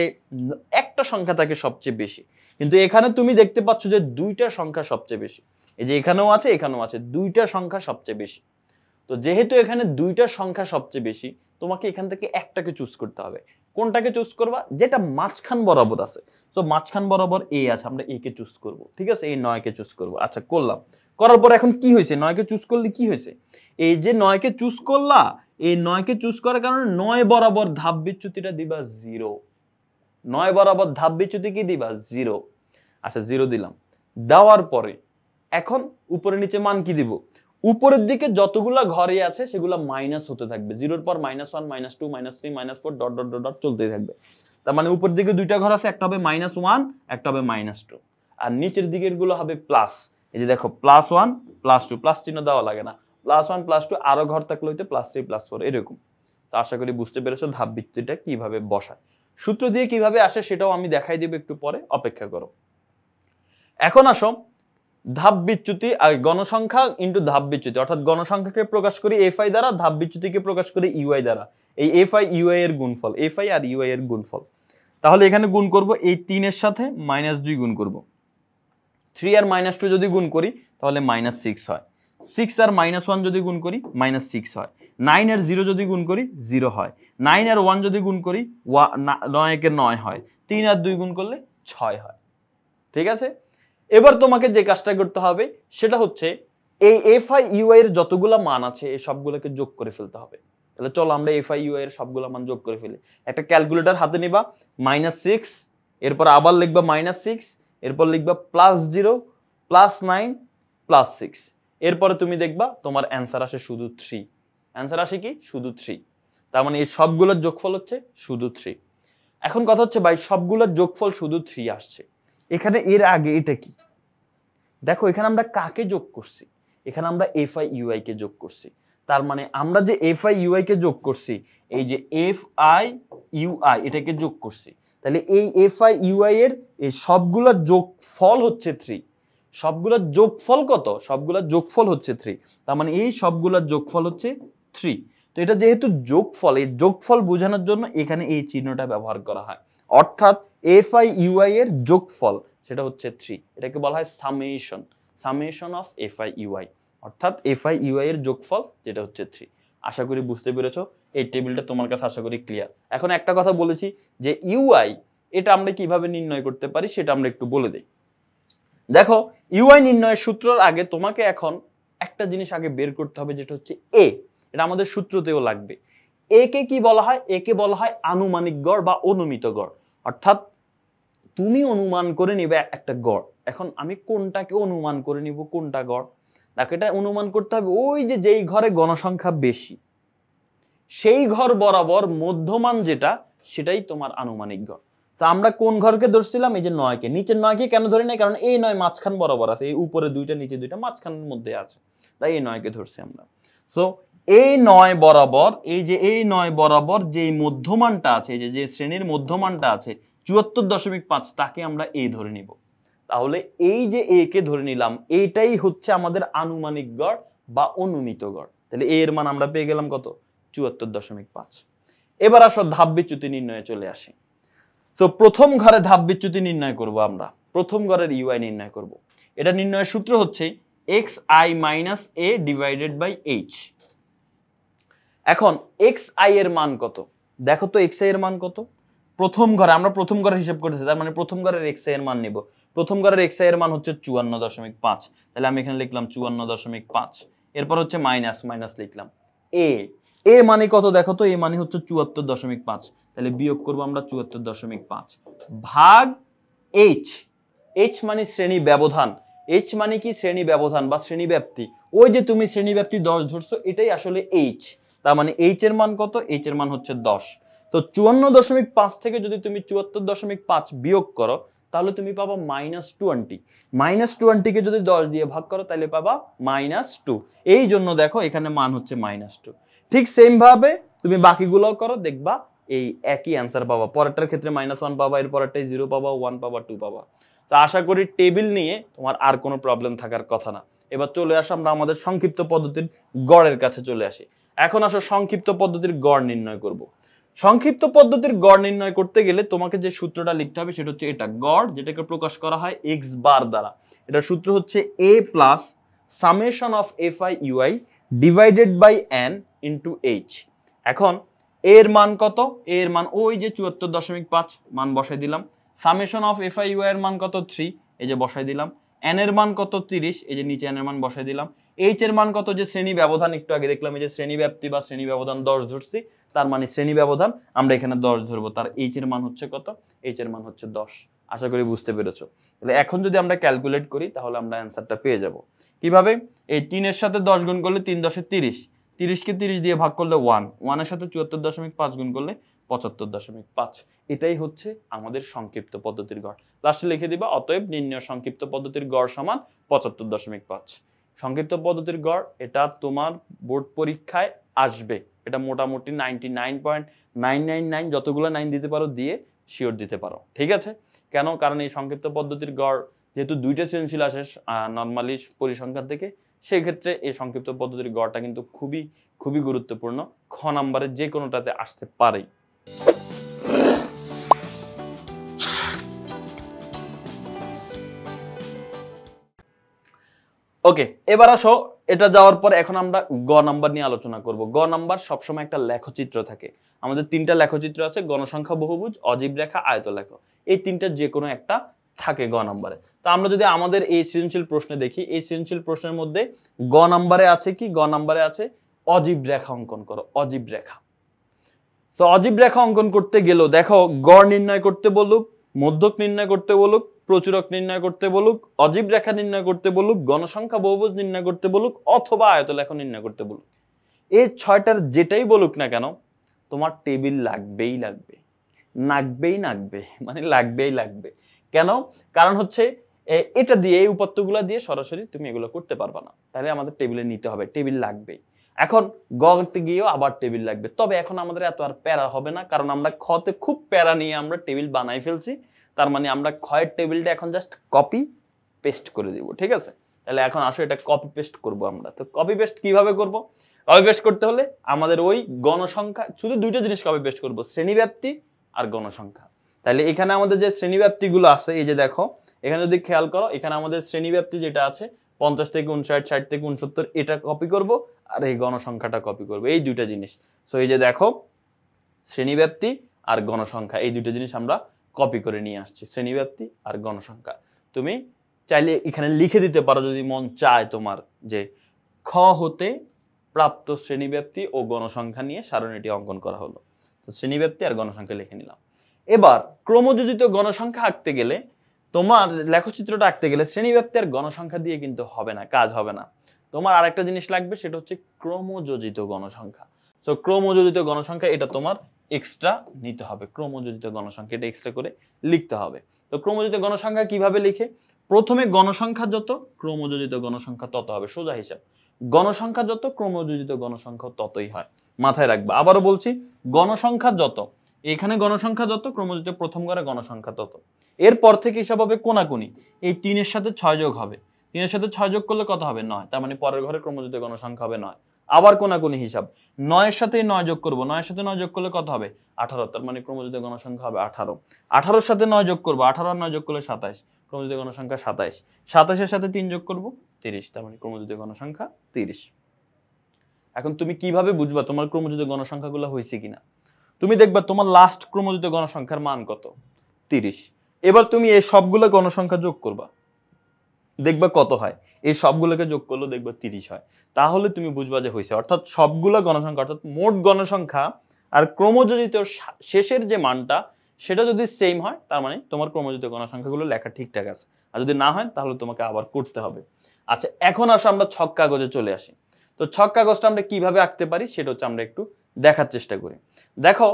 একটা সংখ্যা থাকে সবচেয়ে বেশি, কিন্তু এখানে তুমি দেখতে পাচ্ছ যে দুইটা সংখ্যা সবচেয়ে বেশি। এই যে এখানেও আছে, এখানেও আছে, দুইটা সংখ্যা সবচেয়ে বেশি। তো যেহেতু এখানে দুইটা সংখ্যা সবচেয়ে বেশি, তোমাকে এখান থেকে একটাকে চুজ করতে হবে। কোনটাকে চুজ করবা? যেটা মাঝখান বরাবর আছে। তো মাঝখান বরাবর এ আছে, আমরা এ কে চুজ করব। ঠিক আছে, এই 9 কে চুজ করব। আচ্ছা, করলাম। করার পর এখন কি হয়েছে? 9 কে চুজ করলে কি হয়েছে? এই যে 9 কে চুজ করলা, এই 9 কে চুজ করার কারণে 9 বরাবর ধাপ বিচ্যুতিটা দিবা 0। 9 বরাবর ধাপ বিচ্যুতি কি দিবা? 0। আচ্ছা, 0 দিলাম। দেওয়ার পরে এখন উপরে নিচে মান কি দিব? উপরের দিকে যতগুলা ঘরে আছে সেগুলা মাইনাস হতে থাকবে। 0-র পর -1, -2, -3, -4 ডট ডট ডট ডট চলতে থাকবে। তার মানে উপরের দিকে দুইটা ঘর আছে, একটা হবে -1, একটা হবে -2, আর নিচের দিকের গুলো হবে প্লাস। এই যে দেখো, +1 +2, প্লাস চিহ্ন দেওয়া লাগে না, +1 +2, আরো ঘর থাকলে হইতে +3 +4 এরকম। তো আশা করি বুঝতে পেরেছো ধাপ ভিত্তিটা কিভাবে বসায়। সূত্র দিয়ে কিভাবে আসে সেটাও আমি দেখাই দেব একটু পরে, অপেক্ষা করো। এখন আসো ধাপ বিচ্যুতি আর গণসংখ্যা ইনটু ধাপ বিচ্যুতি, অর্থাৎ গণসংখ্যাকে প্রকাশ করি fi দ্বারা, ধাপ বিচ্যুতিকে প্রকাশ করি ui দ্বারা। এই fi ui এর গুণফল, fi আর ui এর গুণফল। তাহলে এখানে গুণ করব, এই 3 এর সাথে -2 গুণ করব। 3 আর -2 যদি গুণ করি তাহলে -6 হয়। 6 আর -1 যদি গুণ করি -6 হয়। 9 আর 0 যদি গুণ করি 0 হয়। 9 আর 1 যদি গুণ করি 9 কে 9 হয়। 3 আর 2 গুণ করলে 6 হয়। ঠিক আছে, এবার তোমাকে যে কাজটা করতে হবে সেটা হচ্ছে এই fi ui এর যতগুলা মান আছে এই সবগুলোকে যোগ করে ফেলতে হবে। তাহলে চলো আমরা fi ui এর সবগুলা মান যোগ করে ফেলি। একটা ক্যালকুলেটর হাতে নিবা, -6, এরপর আবার লিখবা -6, এরপর লিখবা +0, +9, +6, এরপরে তুমি দেখবা তোমার অ্যান্সার আসে শুধু 3। অ্যান্সার আসে কি? শুধু 3। তার মানে এই সবগুলোর যোগফল হচ্ছে শুধু 3। এখন কথা হচ্ছে ভাই সবগুলোর যোগফল শুধু 3 আসছে, এখানে এর আগে এটা কি? দেখো এখানে আমরা কাকে যোগ করছি? এখানে আমরা fi ui কে যোগ করছি। তার মানে আমরা যে fi ui কে যোগ করছি, এই যে fi ui এটাকে যোগ করছি, তাহলে এই fi ui এর এই সবগুলোর যোগফল হচ্ছে 3। সবগুলোর যোগফল কত? সবগুলোর যোগফল হচ্ছে 3। তার মানে এই সবগুলোর যোগফল হচ্ছে 3। তো এটা যেহেতু যোগফল, এই যোগফল বোঝানোর জন্য এখানে এই চিহ্নটা ব্যবহার করা হয়। অর্থাৎ fi ui এর যোগফল সেটা হচ্ছে 3। এটাকে বলা হয় summation, summation of fi ui, অর্থাৎ fi ui এর যোগফল যেটা হচ্ছে 3। আশা করি বুঝতে পেরেছো। এই টেবিলটা তোমার কাছে আশা করি ক্লিয়ার। এখন একটা কথা বলেছি যে ui এটা আমরা কিভাবে নির্ণয় করতে পারি সেটা আমরা একটু বলে দেই। দেখো, ui নির্ণয়ের সূত্রের আগে তোমাকে এখন একটা জিনিস আগে বের করতে হবে, যেটা হচ্ছে a। এটা আমাদের সূত্রতেও লাগবে। a কে কি বলা হয়? a কে বলা হয় আনুমানিক গড় বা অনুমিত গড়। অর্থাৎ তুমি অনুমান করে নিবে একটা গড়। এখন আমি কোনটাকে অনুমান করে নিব, কোনটা গড়? দেখো, এটা অনুমান করতে হবে ওই যে যেই ঘরে গণসংখ্যা বেশি সেই ঘর বরাবর মধ্যমান যেটা, সেটাই তোমার আনুমানিক গড়। তো আমরা কোন ঘরকে ধরছিলাম? এই যে 9 কে। নিচের 9 কে কেন ধরি নাই? কারণ এই 9 মাঝখান বরাবর আছে, এই উপরে দুইটা নিচে দুইটা মাঝখানের মধ্যে আছে, তাই এই 9 কে ধরছি আমরা। সো এই 9 বরাবর, এই যে এই 9 বরাবর যেই মধ্যমানটা আছে, এই যে শ্রেণীর মধ্যমানটা আছে 74.5, তাকে আমরা a ধরে নিব। তাহলে এই যে a কে ধরে নিলাম, এইটাই হচ্ছে আমাদের আনুমানিক গড় বা অনুমিত গড়। তাহলে a এর মান আমরা পেয়ে গেলাম কত? 74.5। এবার আসো ধাপ বিচ্যুতি নির্ণয়ে চলে আসি। তো প্রথম ঘরে ধাপ বিচ্যুতি নির্ণয় করব আমরা। প্রথম ঘরের ui নির্ণয় করব। এটা নির্ণয়ের সূত্র হচ্ছে xi - a divided by h। এখন xi এর মান কত? দেখো তো xi এর মান কত? প্রথম ঘরে, আমরা প্রথম ঘরের হিসাব করতেছি, তার মানে প্রথম ঘরের xi এর মান নিব। প্রথম ঘরের xi এর মান হচ্ছে 54.5। তাহলে আমি এখানে লিখলাম 54.5। এরপর হচ্ছে মাইনাস, মাইনাস লিখলাম a মানে কত? দেখো তো, a মানে হচ্ছে 74.5। তাহলে বিয়োগ করব আমরা 74.5 ভাগ h। h মানে শ্রেণী ব্যবধান। h মানে কি? শ্রেণী ব্যবধান বা শ্রেণী ব্যাপ্তি। ওই যে তুমি শ্রেণীব্যাপ্তি 10 ধরছো এটাই আসলে এইচ, তার মানে এইচ এর মান কত? এইচ এর মান হচ্ছে 10। তো 54.5 থেকে যদি তুমি 74.5 বিয়োগ করো তাহলে তুমি পাবা -20। -20 কে যদি 10 দিয়ে ভাগ করো তাহলে পাবা -2। এই জন্য দেখো এখানে মান হচ্ছে -2। ঠিক সেম ভাবে তুমি বাকিগুলোও করো, দেখবা এই একই অ্যান্সার পাবা। পরেরটার ক্ষেত্রে -1 পাবা, এর পরেরটাই 0 পাবা, 1 পাবা, 2 পাবা। তো আশা করি টেবিল নিয়ে তোমার আর কোনো প্রবলেম থাকার কথা না। এবার চলে আসো আমরা আমাদের সংক্ষিপ্ত পদ্ধতির গড়ের কাছে চলে আসি। এখন আসো সংক্ষিপ্ত পদ্ধতির গড় নির্ণয় করব। সংক্ষিপ্ত পদ্ধতির গড় নির্ণয় করতে গেলে তোমাকে যে সূত্রটা লিখতে হবে সেটা হচ্ছে এটা, গড় যেটাকে প্রকাশ করা হয় এক্স বার দ্বারা। এটার সূত্র হচ্ছে a plus summation of F I U I divided by N into H. এখন এর মান কত? এর মান ওই যে 74.5 মান বসাই দিলাম। Summation of F I U I এর মান কত? 3, এই যে বসাই দিলাম। এন এর মান কত? 30, এই যে নিচে এন এর মান বসাই দিলাম। এইচ এর মান কত? যে শ্রেণী ব্যবধান একটু আগে দেখলাম, এই যে শ্রেণী ব্যাপ্তি বা শ্রেণী ব্যবধান 10 ধরছি, তার মানে শ্রেণী ব্যবধান আমরা এখানে 10 ধরবো। তার এইচ এর মান হচ্ছে কত? এইচ এর মান হচ্ছে 10। আশা করি বুঝতে পেরেছো। তাহলে এখন যদি আমরা ক্যালকুলেট করি তাহলে আমরা অ্যান্সারটা পেয়ে যাব। কিভাবে? এই 3 এর সাথে 10 গুণ করলে 3 10 30, 30 কে 30 দিয়ে ভাগ করলে 1, 1 এর সাথে 74.5 গুণ করলে 75.5। এটাই হচ্ছে আমাদের সংক্ষিপ্ত পদ্ধতির গড়। লাস্টে লিখে দিবা অতএব নির্ণয় সংক্ষিপ্ত পদ্ধতির গড় সমান 75.5। সংক্ষিপ্ত পদ্ধতির গড় এটা তোমার বোর্ড পরীক্ষায় আসবে। এটা মোটামুটি 99.999 যতগুলো 9 দিতে পারো দিয়ে শিওর দিতে পারো, ঠিক আছে? কেন? কারণ এই সংক্ষিপ্ত পদ্ধতির গড় যেহেতু দুইটা সৃজনশীল আসে নরমালি পরিসংখ্যান থেকে, সেই ক্ষেত্রে এই সংক্ষিপ্ত পদ্ধতির গড়টা কিন্তু খুবই খুবই গুরুত্বপূর্ণ। খ নাম্বারে যে কোনোটাতে আসতে পারে। ওকে, এবার আসো এটা যাওয়ার পর এখন আমরা গ নাম্বার নিয়ে আলোচনা করব। গ নাম্বার সবসময় একটা লেখচিত্র থাকে। আমাদের 3টা লেখচিত্র আছে, গণসংখ্যা, বহুভুজ, অজীব রেখা, আয়তলেখ। এই 3টার যে কোনো একটা থাকে গ নাম্বারে। তো আমরা যদি আমাদের এই সৃজনশীল প্রশ্নে দেখি, এই সৃজনশীল প্রশ্নের মধ্যে গ নাম্বারে আছে কি? গ নাম্বারে আছে অজীব রেখা অঙ্কন করো, অজীব রেখা। তো অজীব রেখা অঙ্কন করতে গেলেও দেখো গড় নির্ণয় করতে বলুক, মধ্যক নির্ণয় করতে বলুক, প্রচুরক নির্ণয় করতে বলুক, অজীব রেখা নির্ণয় করতে বলুক, গণসংখ্যা, বহুভুজ নির্ণয় করতে বলুক, অথবা আয়তলেখ নির্ণয় করতে বলুক, এই 6টার যেটাই বলুক না কেন তোমার টেবিল লাগবেই লাগবে, মানে লাগবেই লাগবে। কেন? কারণ হচ্ছে এটা দিয়ে, এই উপাত্তগুলো দিয়ে সরাসরি তুমি এগুলো করতে পারবা না, তাহলে আমাদের টেবিলে নিতে হবে, টেবিল লাগবেই। এখন গতে গিয়েও আবার টেবিল লাগবে, তবে এখন আমাদের এত আর প্যারা হবে না, কারণ আমরা খতে খুব প্যারা নিয়ে আমরা টেবিল বানাই ফেলছি। তার মানে আমরা খয়ের টেবিলটা এখন জাস্ট কপি পেস্ট করে দিব, ঠিক আছে? তাহলে এখন আসো এটা কপি পেস্ট করব আমরা। তো কপি পেস্ট কিভাবে করব? কপি পেস্ট করতে হলে আমাদের ওই গণসংখ্যা, শুধু দুইটা জিনিস কপি পেস্ট করব, শ্রেণীব্যাপ্তি আর গণসংখ্যা। তাহলে এখানে আমাদের যে শ্রেণীব্যাপ্তিগুলো আছে, এই যে দেখো এখানে যদি খেয়াল করো, এখানে আমাদের শ্রেণীব্যাপ্তি যেটা আছে 50 থেকে 59, 60 থেকে 69, এটা কপি করব, আর এই গণসংখ্যাটা কপি করব, এই দুইটা জিনিস। সো এই যে দেখো শ্রেণীব্যাপ্তি আর গণসংখ্যা, এই দুইটা জিনিস আমরা কপি করে নিয়ে আসছি, শ্রেণীব্যাপ্তি আর গণসংখ্যা। তুমি চাইলে এখানে লিখে দিতে পারো যদি মন চায় তোমার, যে খ হতে প্রাপ্ত শ্রেণীব্যাপ্তি ও গণসংখ্যা নিয়ে সারণীটি অঙ্কন করা হলো। তো শ্রেণীব্যাপ্তি আর গণসংখ্যা লিখে নিলাম। এবার ক্রমযোজিত গণসংখ্যা আঁকতে গেলে, তোমার লেখচিত্রটা আঁকতে গেলে শ্রেণীব্যাপ্তি আর গণসংখ্যা দিয়ে কিন্তু হবে না, কাজ হবে না। তোমার আরেকটা জিনিস লাগবে, সেটা হচ্ছে ক্রমযোজিত গণসংখ্যা। সো ক্রমযোজিত গণসংখ্যা এটা তোমার এক্সট্রা নিতে হবে, ক্রমযোজিত গণসংখ্যা এটা এক্সট্রা করে লিখতে হবে। তো ক্রমযোজিত গণসংখ্যা কিভাবে লিখে? প্রথমে গণসংখ্যা যত, ক্রমযোজিত গণসংখ্যা তত হবে, সোজা হিসাব। গণসংখ্যা যত, ক্রমযোজিত গণসংখ্যা ততই হয়, মাথায় রাখবা। আবারও বলছি, গণসংখ্যা যত, এখানে গণসংখ্যা যত, ক্রমযোজিত প্রথম ঘরে গণসংখ্যা তত। এরপর থেকে হিসাব হবে কোনাকুনি, এই 3 এর সাথে 6 যোগ হবে, 3 এর সাথে 6 যোগ করলে কত হবে? 9, তার মানে পরের ঘরে ক্রমযোজিত গণসংখ্যা হবে 9। আবার কোনাকুনি হিসাব, 9 এর সাথে 9 যোগ করব, 9 এর সাথে 9 যোগ করলে কত হবে? 18, তার মানে ক্রমযোজিত গণসংখ্যা হবে 18। 18 এর সাথে 9 যোগ করব, 18 আর 9 যোগ করলে 27, ক্রমযোজিত গণসংখ্যা 27। 27 এর সাথে 3 যোগ করব, 30, তার মানে ক্রমযোজিত গণসংখ্যা 30। এখন তুমি কিভাবে বুঝবা তোমার ক্রমযোজিত গণসংখ্যাগুলো হয়েছে কিনা? তুমি দেখবা তোমার লাস্ট ক্রমযোজিত গণসংখ্যার মান কত? 30। এবার তুমি এই সবগুলো গণসংখ্যা যোগ করবা, দেখবা কত হয়। এই সবগুলোকে যোগ করলে দেখবা 30 হয়। তাহলে তুমি বুঝবা যে হয়েছে। অর্থাৎ সবগুলো গণসংখ্যা, অর্থাৎ মোট গণসংখ্যা আর ক্রমযোজিত শেষের যে মানটা সেটা যদি সেম হয়, তার মানে তোমার ক্রমযোজিত গণসংখ্যাগুলো লেখা ঠিকঠাক আছে। আর যদি না হয় তাহলে তোমাকে আবার করতে হবে। আচ্ছা, এখন আসো আমরা ছক কাগজে চলে আসি। তো ছক কাগজটা আমরা কিভাবে আঁকতে পারি সেটা হচ্ছে আমরা একটু দেখার চেষ্টা করি। দেখো,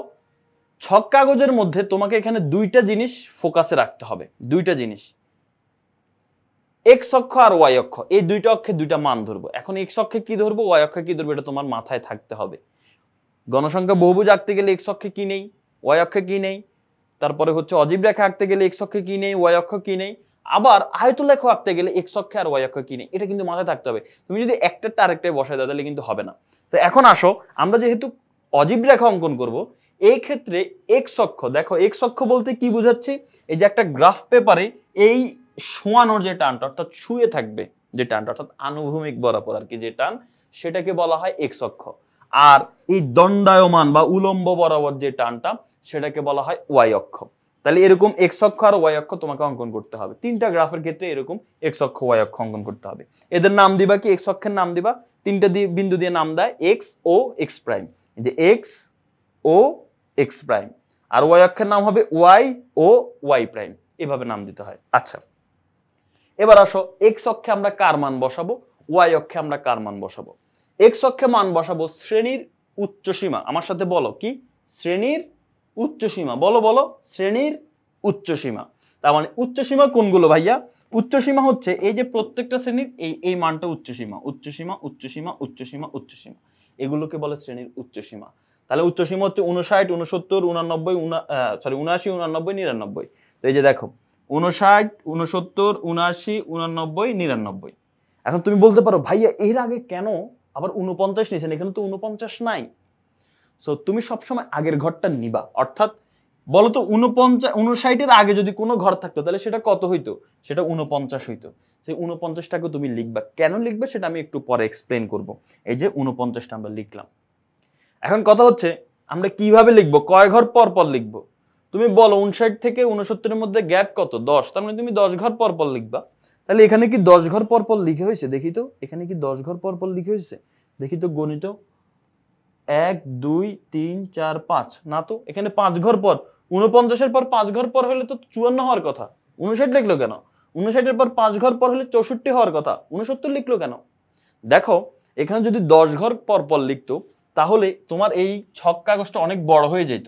ছক কাগজের মধ্যে তোমাকে এখানে দুইটা জিনিস ফোকাসে রাখতে হবে, দুইটা জিনিস, এক্স অক্ষ আর ওয়াই অক্ষ। এই দুইটা অক্ষে দুইটা মান ধরবো। এখন এক্স অক্ষে কি ধরবো, ওয়াই অক্ষে কি ধরবো, এটা তোমার মাথায় থাকতে হবে। গণসংখ্যা বহুভুজ আঁকতে গেলে এক্স অক্ষে কি নেই, ওয়াই অক্ষে কি নেই, তারপরে হচ্ছে অজীব রেখা আঁকতে গেলে এক্স অক্ষে কি নেই, ওয়াই অক্ষ কি নেই, আবার আয়তলেখ আঁকতে গেলে এক্স অক্ষে আর ওয়াই অক্ষে কি নেই, এটা কিন্তু মাথায় থাকতে হবে। তুমি যদি একটাটা আরেকটায় বসায় দাও তাহলে কিন্তু হবে না। তো এখন আসো, আমরা যেহেতু অজীব রেখা অঙ্কন করব, এই ক্ষেত্রে এক্স অক্ষ, দেখো এক্স অক্ষ বলতে কি বুঝাচ্ছি, এই যে একটা গ্রাফ পেপারে এই শোয়ানোর যে টানটা, অর্থাৎ শুয়ে থাকবে যে টানটা, অর্থাৎ আনুভূমিক বরাবর আর কি যে টান, সেটাকে বলা হয় এক্স অক্ষ। আর এই দণ্ডায়মান বা উলম্ব বরাবর যে টানটা, সেটাকে বলা হয় ওয়াই অক্ষ। তাহলে এরকম এক্স অক্ষ আর ওয়াই অক্ষ তোমাকে অঙ্কন করতে হবে। তিনটা গ্রাফের ক্ষেত্রে এরকম এক্স অক্ষ ওয়াই অক্ষ অঙ্কন করতে হবে। এদের নাম দিবা কি, এক্স অক্ষের নাম দিবা তিনটা বিন্দু দিয়ে নাম দেয় এক্স ও এক্স প্রাইম, এই যে এক্স ও এক্স প্রাইম। আর ওয়াই অক্ষের নাম হবে ওয়াই ও ওয়াই প্রাইম, এভাবে নাম দিতে হয়। আচ্ছা, এবার আসো, এক্স অক্ষে আমরা কার মান বসাবো, ওয়াই অক্ষে আমরা কার মান বসাবো। এক্স অক্ষে মান বসাবো শ্রেণীর উচ্চ সীমা। আমার সাথে বলো কি, শ্রেণীর উচ্চ সীমা, বলো বলো, শ্রেণীর উচ্চ সীমা। তার মানে উচ্চ সীমা কোনগুলো ভাইয়া, উচ্চ সীমা হচ্ছে এই যে প্রত্যেকটা শ্রেণীর এই মানটা উচ্চ সীমা, উচ্চ সীমা, উচ্চ সীমা, উচ্চ সীমা, উচ্চ সীমা, এগুলোকে বলে শ্রেণীর উচ্চ সীমা। তাহলে উচ্চ সীমা হচ্ছে 59, 69, 89, 79, 89, 99। তো এই যে দেখো 59, 69, 79, 89, 99। এখন তুমি বলতে পারো ভাইয়া এর আগে কেন আবার 49 নিয়েছেন, এখানে তো 49 নাই। সো তুমি সবসময় আগের ঘরটা নিবা, অর্থাৎ বলতো 59 এর আগে যদি কোনো ঘর থাকতো তাহলে সেটা কত হইতো, সেটা 49 হইতো। সেই 49টাকে তুমি লিখবা, কেন লিখবে সেটা আমি একটু পরে এক্সপ্লেন করব। এই যে 49টা আমরা লিখলাম। এখন কথা হচ্ছে আমরা কিভাবে লিখবো, কয় ঘর পর পর লিখবো। তুমি বলো 59 থেকে 69 এর মধ্যে গ্যাপ কত, 10, তার মানে তুমি 10 ঘর পর পর লিখবা। তাহলে এখানে কি 10 ঘর পর পর লিখে হয়েছে, দেখি তো এখানে কি 10 ঘর পর পর লিখে হয়েছে, দেখি তো গণিত 1 2 3 4 5, না তো এখানে 5 ঘর পর, 49 এর পর 5 ঘর পর হলে তো 54 হওয়ার কথা, 59 লিখলো কেন, 59 এর পর 5 ঘর পর হলে 64 হওয়ার কথা, 69 লিখলো কেন। দেখো এখানে যদি 10 ঘর পর পর লিখতো তাহলে তোমার এই ছক কাগজটা অনেক বড় হয়ে যেত।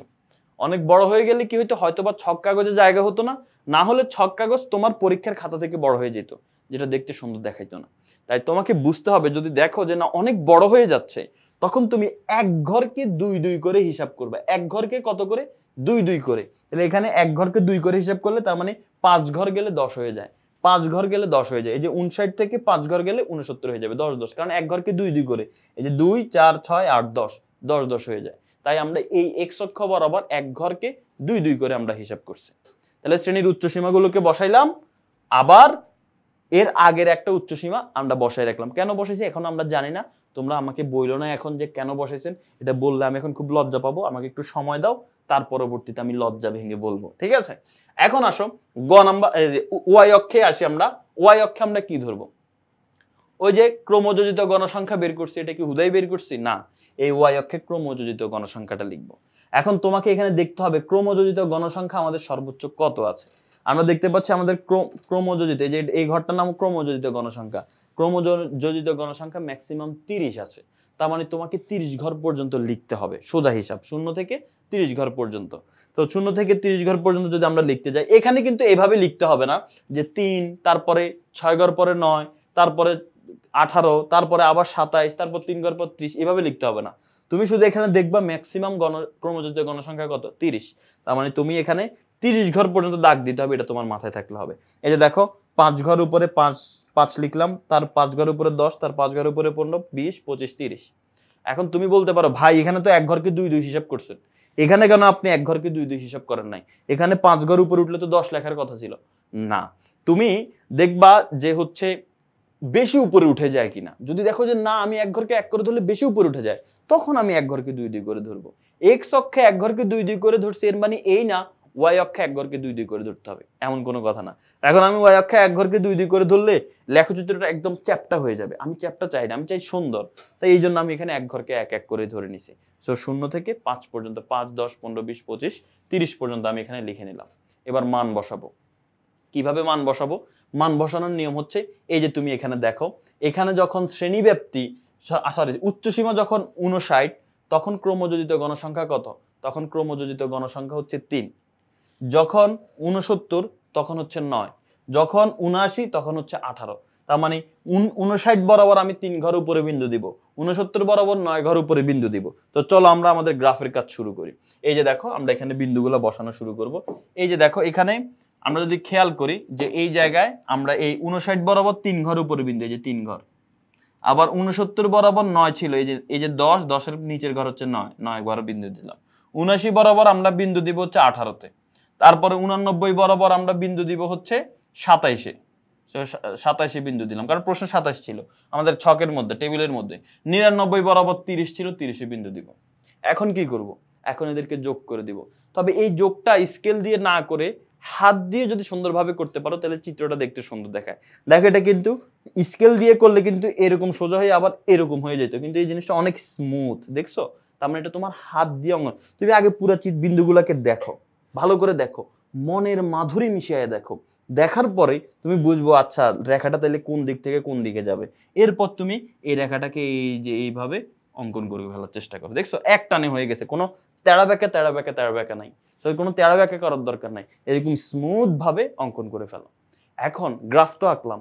অনেক বড় হয়ে গেলে কি হইতো, হয়তো বা ছক কাগজে জায়গা হতো না, না হলে ছক কাগজ তোমার পরীক্ষার খাতা থেকে বড় হয়ে যেত, যেটা দেখতে সুন্দর দেখাইতো না। তাই তোমাকে বুঝতে হবে, যদি দেখো যে না অনেক বড় হয়ে যাচ্ছে, তখন তুমি এক ঘরকে 2 2 করে হিসাব করবে। এক ঘরকে কত করে, 2 2 করে। তাহলে এখানে এক ঘরকে 2 করে হিসাব করলে তার মানে 5 ঘর গেলে 10 হয়ে যায়, 5 ঘর গেলে 10 হয়ে যায়। এই যে 59 থেকে 5 ঘর গেলে 69 হয়ে যাবে, 10 10, কারণ এক ঘরকে 2 2 করে, এই যে 2 4 6 8 10, 10 10 হয়ে যায়। তাই আমরা এই এক্স অক্ষ বরাবর এক ঘরকে 2 2 করে আমরা হিসাব করছি। তাহলে শ্রেণীর উচ্চ সীমাগুলোকে বসাইলাম, আবার এর আগের একটা উচ্চ সীমা আমরা বসাই রাখলাম। কেন বসাইছি এখন আমরা জানি না, তোমরা আমাকে বইলো না এখন যে কেন বসাইছেন, এটা বললে আমি এখন খুব লজ্জা পাবো, আমাকে একটু সময় দাও, তার পরবর্তীতে আমি লজ্জা ভেঙে বলবো, ঠিক আছে। এখন আসো গ নাম্বার, ওয়াই অক্ষে আসি আমরা। ওয়াই অক্ষে আমরা কি ধরবো, ওই যে ক্রমযোজিত গণসংখ্যা বের করছি, এটা কি হুদাই বের করছি না, এই ওয়াই অক্ষে ক্রমযোজিত গণসংখ্যাটা লিখবো। এখন তোমাকে এখানে দেখতে হবে ক্রমযোজিত গণসংখ্যা আমাদের সর্বোচ্চ কত আছে। আমরা দেখতে পাচ্ছি আমাদের ক্রমযোজিত, এই যে এই ঘরটার নাম ক্রমযোজিত গণসংখ্যা, ক্রমযোজিত গণসংখ্যা ম্যাক্সিমাম 30 আছে। তার মানে তোমাকে 30 ঘর পর্যন্ত লিখতে হবে, সোজা হিসাব 0 থেকে 30 ঘর পর্যন্ত। তো 0 থেকে 30 ঘর পর্যন্ত যদি আমরা লিখতে যাই, এখানে কিন্তু এভাবে লিখতে হবে না যে 3, তারপরে 6 ঘর পরে 9, তারপরে 18, তারপরে আবার 27, তারপর 3 ঘর পর 30, এভাবে লিখতে হবে না। তুমি শুধু এখানে দেখবা ম্যাক্সিমাম ক্রমযোজিত গণসংখ্যা কত, 30। তার মানে তুমি এখানে 30 ঘর পর্যন্ত দাগ দিতে হবে, এটা তোমার মাথায় থাকলে হবে। এই যে দেখো 5 ঘর উপরে 5 5 লিখলাম, তার 5 ঘর উপরে 10, তার 5 ঘর উপরে 15, 20 25 30। এখন তুমি বলতে পারো ভাই এখানে তো এক ঘরকে 2 2 হিসাব করছেন, এখানে কেন আপনি এক ঘরকে 2 2 হিসাব করেন নাই, এখানে 5 ঘর উপরে উঠলে তো 10 লেখার কথা ছিল। না, তুমি দেখবা যে হচ্ছে বেশি উপরে উঠে যায় কিনা। যদি দেখো যে না আমি এক ঘরকে 1 করে ধরলে বেশি উপরে উঠে যায়, তখন আমি এক ঘরকে 2 2 করে ধরবো। এক্স অক্ষে এক ঘরকে 2 2 করে ধরছি, এর মানে এই না ওয়াই অক্ষে এক ঘরকে 2 2 করে ধরতে হবে, এমন কোনো কথা না। এখন আমি ওয়াই অক্ষে এক ঘরকে 2 2 করে ধরলে লেখচিত্রটা একদম চ্যাপ্টা হয়ে যাবে, আমি চ্যাপ্টা চাই না, আমি চাই সুন্দর। তাই এই জন্য আমি এখানে এক ঘরকে 1 1 করে ধরে নিছি। সো 0 থেকে 5 পর্যন্ত, 5 10 15 20 25 30 পর্যন্ত আমি এখানে লিখে নিলাম। এবার মান বসাবো। কিভাবে মান বসাবো, মান বসানোর নিয়ম হচ্ছে এই যে তুমি এখানে দেখো, এখানে যখন শ্রেণীব্যাপ্তি সরি উচ্চসীমা যখন 59, তখন ক্রমযোজিত গণসংখ্যা কত? তখন ক্রমযোজিত গণসংখ্যা হচ্ছে 3। যখন 69 তখন হচ্ছে 9, যখন 79 তখন হচ্ছে 18। তার মানে 59 বরাবর আমি 3 ঘর উপরে বিন্দু দিব, 69 বরাবর 9 ঘর উপরে বিন্দু দিব। তো চলো আমরা আমাদের গ্রাফের কাজ শুরু করি। এই যে দেখো আমরা এখানে বিন্দুগুলো বসানো শুরু করব। এই যে দেখো এখানে আমরা যদি খেয়াল করি যে এই জায়গায় আমরা এই 59 বরাবর 3 ঘর উপরে বিন্দু, এই যে 3 ঘর, আবার 69 বরাবর 9 ছিল, এই যে 10 এর নিচের ঘর হচ্ছে 9 ঘর বিন্দু দিলাম। 79 বরাবর আমরা বিন্দু দিব হচ্ছে 18-তে। তারপরে 89 বরাবর আমরা বিন্দু দিব হচ্ছে 27-এ। 27-এ বিন্দু দিলাম, কারণ প্রশ্ন 27 ছিল আমাদের ছকের মধ্যে, টেবিলের মধ্যে। 99 বরাবর 30 ছিল, 30-এ বিন্দু দিব। এখন কি করব? এখন এদেরকে যোগ করে দিব। তবে এই যোগটা স্কেল দিয়ে না করে হাত দিয়ে যদি সুন্দরভাবে করতে পারো তাহলে চিত্রটা দেখতে সুন্দর দেখায়। দেখো এটা কিন্তু স্কেল দিয়ে করলে কিন্তু এরকম সোজা হয়ে আবার এরকম হয়ে যেত, কিন্তু এই জিনিসটা অনেক স্মুথ, দেখছো? তার মানে এটা তোমার হাত দিয়ে অঙ্কন। তুমি আগে পুরো বিন্দুগুলোকে দেখো, ভালো করে দেখো, মনের মাধুরী মিশিয়ে দেখো। দেখার পরে তুমি বুঝবো আচ্ছা রেখাটা তাহলে কোন দিক থেকে কোন দিকে যাবে। এরপর তুমি এই রেখাটাকে এই যে এইভাবে অঙ্কন করে ফেলার চেষ্টা করো। দেখছো এক টানে হয়ে গেছে, কোনো তেড়া বেঁকা নাই। তো কোনো তেড়া বেঁকা করার দরকার নাই, এরকম স্মুথ ভাবে অঙ্কন করে ফেলো। এখন গ্রাফ তো আঁকলাম,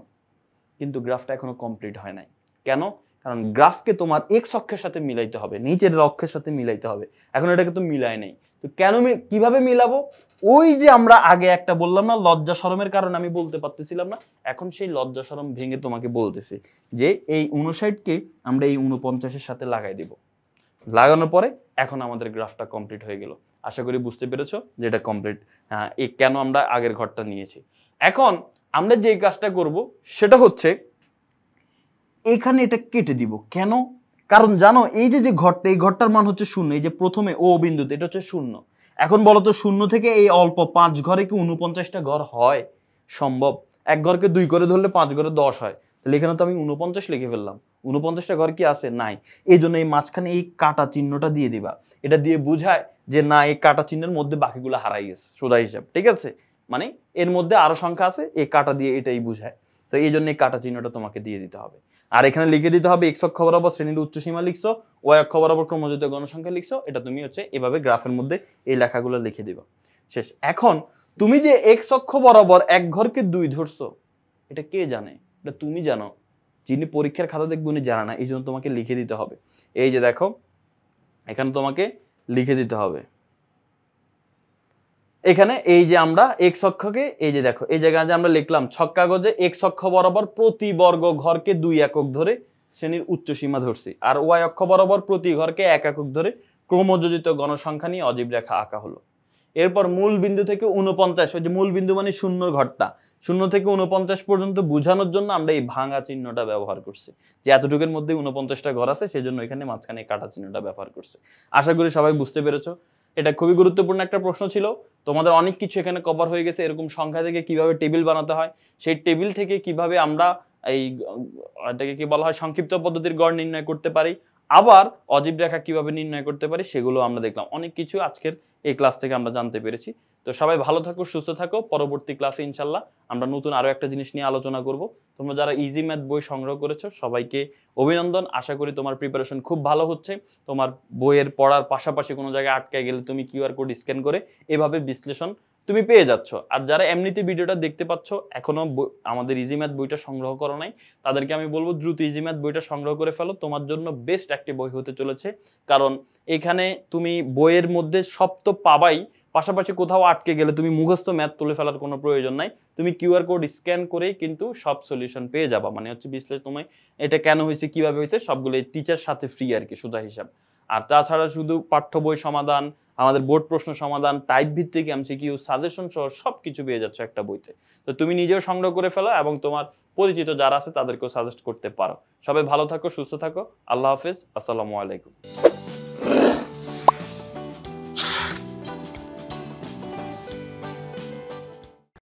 কিন্তু গ্রাফটা এখনো কমপ্লিট হয় নাই। কেন? কারণ গ্রাফকে তোমার এক্স অক্ষের সাথে মিলাইতে হবে, নিচের অক্ষের সাথে মিলাইতে হবে। এখন এটাকে তো মিলাই নাই। তো কেন কিভাবে মিলাবো? ওই যে আমরা আগে একটা বললাম না, লজ্জা শরমের কারণে আমি বলতে পারতেছিলাম না, এখন সেই লজ্জা শরম ভেঙে তোমাকে বলতেছি যে এই 59-কে আমরা এই 49-এর সাথে লাগাই দিব। লাগানোর পরে এখন আমাদের গ্রাফটা কমপ্লিট হয়ে গেল। আশা করি বুঝতে পেরেছো যে এটা কমপ্লিট। হ্যাঁ, কেন আমরা আগের ঘরটা নিয়েছি। এখন আমরা যে কাজটা করব সেটা হচ্ছে এখানে এটা কেটে দিব। কেন? কারণ জানো এই যে ঘরটা, এই ঘরটার মান হচ্ছে 0। এই যে প্রথমে ও বিন্দুতে এটা হচ্ছে 0। এখন বলো তো 0 থেকে এই অল্প 5 ঘরে কি 49টা ঘর হয়? সম্ভব? এক ঘরকে 2 করে ধরলে 5 ঘরে 10 হয়। তাহলে এখানে তো আমি 49 লিখে ফেললাম। 49টা ঘর কি আছে? নাই। এই জন্য এই মাঝখানে এই কাটা চিহ্নটা দিয়ে দিবা। এটা দিয়ে বুঝায় যে না, এই কাটা চিহ্নের মধ্যে বাকিগুলো হারাই গেছে, সোজা হিসাব। ঠিক আছে? মানে এর মধ্যে আরো সংখ্যা আছে, এই কাটা দিয়ে এটাই বুঝায়। তো এই জন্য এই কাটা চিহ্নটা তোমাকে দিয়ে দিতে হবে। আর এখানে লিখে দিতে হবে এক্স অক্ষ বরাবর শ্রেণীর উচ্চসীমা লিখছো, ওয়াই অক্ষ বরাবর ক্রমযোজিত গণসংখ্যা লিখছো। এটা তুমি হচ্ছে এভাবে গ্রাফের মধ্যে এই লেখাগুলো লিখে দিবা। শেষ। এখন তুমি যে এক্স অক্ষ বরাবর এক ঘরকে 2 ধরছো, এটা কে জানে? এটা তুমি জানো। যিনি পরীক্ষার খাতা দেখবে উনি জানে না, এই জন্য তোমাকে লিখে দিতে হবে। এই যে দেখো এখানে তোমাকে লিখে দিতে হবে। এখানে এই যে আমরা এক্স অক্ষকে এই যে দেখো এই জায়গায় যে আমরা লিখলাম ছক কাগজে এক্স অক্ষ বরাবর প্রতি বর্গ ঘরকে 2 একক ধরে শ্রেণীর উচ্চ সীমা ধরছি, আর ওয়াই অক্ষ বরাবর প্রতি ঘরকে 1 একক ধরে ক্রমযোজিত গণসংখ্যা নিয়ে অজীব রেখা আঁকা হলো। এরপর মূল বিন্দু থেকে 49, ওই যে মূল বিন্দু মানে শূন্যর ঘরটা, 0 থেকে 49 পর্যন্ত বোঝানোর জন্য আমরা এই ভাঙা চিহ্নটা ব্যবহার করছি, যে এতটুকুর মধ্যে 49টা ঘর আছে, সেজন্য এখানে মাঝখানে কাটা চিহ্নটা ব্যবহার করছে। আশা করি সবাই বুঝতে পেরেছো। এটা খুবই গুরুত্বপূর্ণ একটা প্রশ্ন ছিল। তোমাদের অনেক কিছু এখানে কভার হয়ে গেছে। এরকম সংখ্যা থেকে কিভাবে টেবিল বানাতে হয়, সেই টেবিল থেকে কিভাবে আমরা এই এটাকে কি বলা হয় সংক্ষিপ্ত পদ্ধতির গড় নির্ণয় করতে পারি, আবার অজীব রেখা কিভাবে নির্ণয় করতে পারি, সেগুলো আমরা দেখলাম। অনেক কিছু আজকের এই ক্লাস থেকে আমরা জানতে পেরেছি। তো সবাই ভালো থাকো, সুস্থ থাকো। পরবর্তী ক্লাসে ইনশাল্লাহ আমরা নতুন আরো একটা জিনিস নিয়ে আলোচনা করব। তোমরা যারা ইজি ম্যাথ বই সংগ্রহ করেছো সবাইকে অভিনন্দন। আশা করি তোমার প্রিপারেশন খুব ভালো হচ্ছে। তোমার বইয়ের পড়ার পাশাপাশি কোনো জায়গায় আটকায় গেলে তুমি কিউআর কোড স্ক্যান করে এভাবে বিশ্লেষণ তুমি পেয়ে যাচ্ছ। আর যারা এমনিতে ভিডিওটা দেখতে পাচ্ছ এখনো আমাদের ইজি ম্যাথ বইটা সংগ্রহ করো নাই, তাদেরকে আমি বলবো দ্রুত ইজি ম্যাথ বইটা সংগ্রহ করে ফেলো। তোমার জন্য বেস্ট একটি বই হতে চলেছে, কারণ এখানে তুমি বইয়ের মধ্যে সব তো পাবাই, পাশাপাশি কোথাও আটকে গেলে তুমি মুখস্থ ম্যাথ তুলে ফেলার কোনো প্রয়োজন নাই। তুমি কিউআর কোড স্ক্যান করেই কিন্তু সব সলিউশন পেয়ে যাবা। মানে হচ্ছে বিশ্লেষণ, তুমি এটা কেন হয়েছে কিভাবে হয়েছে সবগুলো টিচার সাথে ফ্রি আর কি, সুদা হিসাব। আর তাছাড়া শুধু পাঠ্য বই সমাধান, আমাদের বোর্ড প্রশ্ন সমাধান, টাইপ ভিত্তিক এমসিকিউ, সাজেশন সহ সবকিছু পেয়ে যাচ্ছ একটা বইতে। তো তুমি নিজেও সংগ্রহ করে ফেলো এবং তোমার পরিচিত যারা আছে তাদেরকেও সাজেস্ট করতে পারো। সবাই ভালো থাকো, সুস্থ থাকো। আল্লাহ হাফেজ, আসসালামু আলাইকুম।